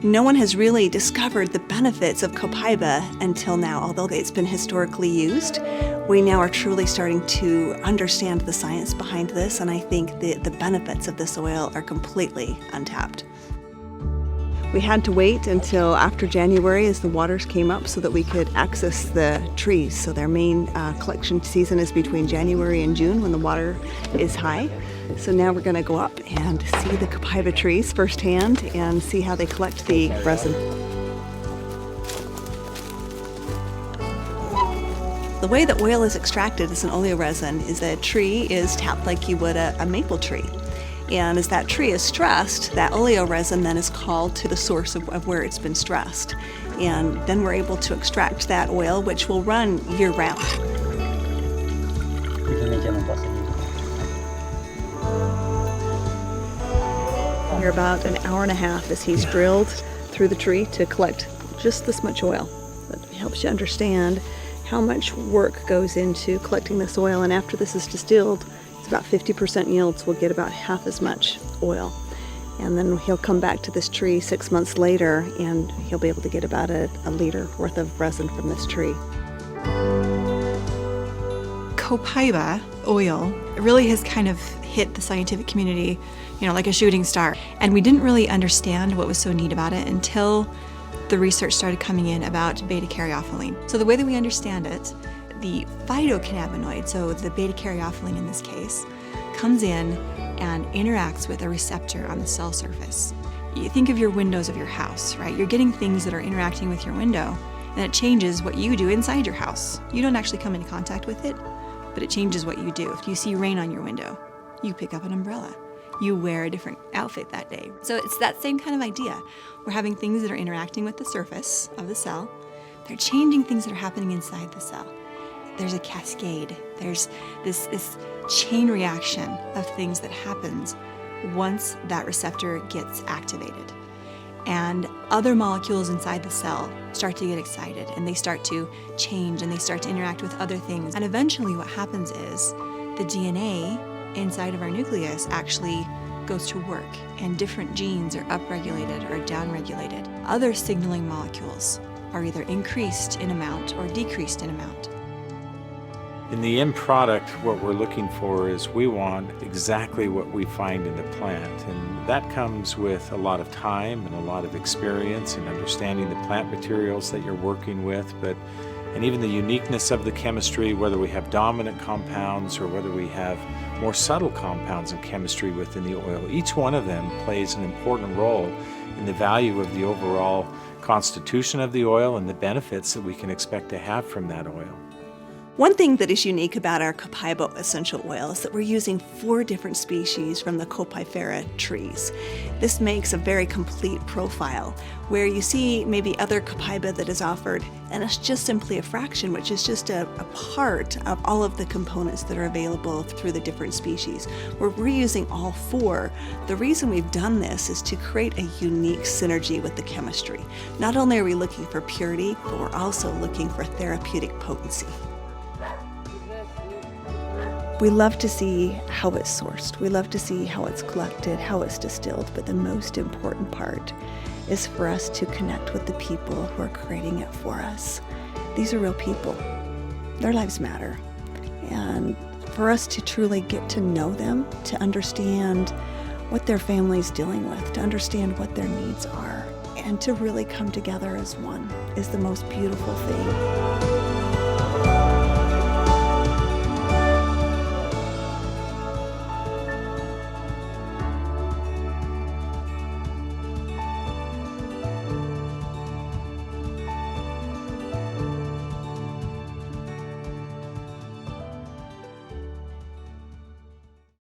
No one has really discovered the benefits of Copaiba until now, although it's been historically used. We now are truly starting to understand the science behind this, and I think the benefits of this oil are completely untapped. We had to wait until after January as the waters came up so that we could access the trees. So their main collection season is between January and June when the water is high. So now we're going to go up and see the Copaiba trees firsthand and see how they collect the resin. The way that oil is extracted as an oleoresin is that a tree is tapped like you would a maple tree. And as that tree is stressed, that oleoresin then is called to the source of where it's been stressed. And then we're able to extract that oil, which will run year-round. You're about an hour and a half as he's drilled through the tree to collect just this much oil. That helps you understand how much work goes into collecting this oil, and after this is distilled, it's about 50% yields. We'll get about half as much oil. And then he'll come back to this tree 6 months later and he'll be able to get about a liter worth of resin from this tree. Copaiba oil really has kind of hit the scientific community, like a shooting star. And we didn't really understand what was so neat about it until the research started coming in about beta-caryophyllene. So the way that we understand it, the phytocannabinoid, so the beta-caryophyllene in this case, comes in and interacts with a receptor on the cell surface. You think of your windows of your house, right? You're getting things that are interacting with your window, and it changes what you do inside your house. You don't actually come into contact with it, but it changes what you do. If you see rain on your window, you pick up an umbrella. You wear a different outfit that day. So it's that same kind of idea. We're having things that are interacting with the surface of the cell. They're changing things that are happening inside the cell. There's a cascade. There's this chain reaction of things that happens once that receptor gets activated. And other molecules inside the cell start to get excited, and they start to change, and they start to interact with other things. And eventually what happens is the DNA inside of our nucleus actually goes to work, and different genes are upregulated or downregulated. Other signaling molecules are either increased in amount or decreased in amount. In the end product, what we're looking for is we want exactly what we find in the plant, and that comes with a lot of time and a lot of experience in understanding the plant materials that you're working with, and even the uniqueness of the chemistry, whether we have dominant compounds or whether we have more subtle compounds in chemistry within the oil. Each one of them plays an important role in the value of the overall constitution of the oil and the benefits that we can expect to have from that oil. One thing that is unique about our Copaiba essential oil is that we're using 4 different species from the Copaiba trees. This makes a very complete profile, where you see maybe other Copaiba that is offered, and it's just simply a fraction, which is just a part of all of the components that are available through the different species. Where we're using all 4, the reason we've done this is to create a unique synergy with the chemistry. Not only are we looking for purity, but we're also looking for therapeutic potency. We love to see how it's sourced. We love to see how it's collected, how it's distilled, but the most important part is for us to connect with the people who are creating it for us. These are real people. Their lives matter. And for us to truly get to know them, to understand what their family's dealing with, to understand what their needs are, and to really come together as one is the most beautiful thing.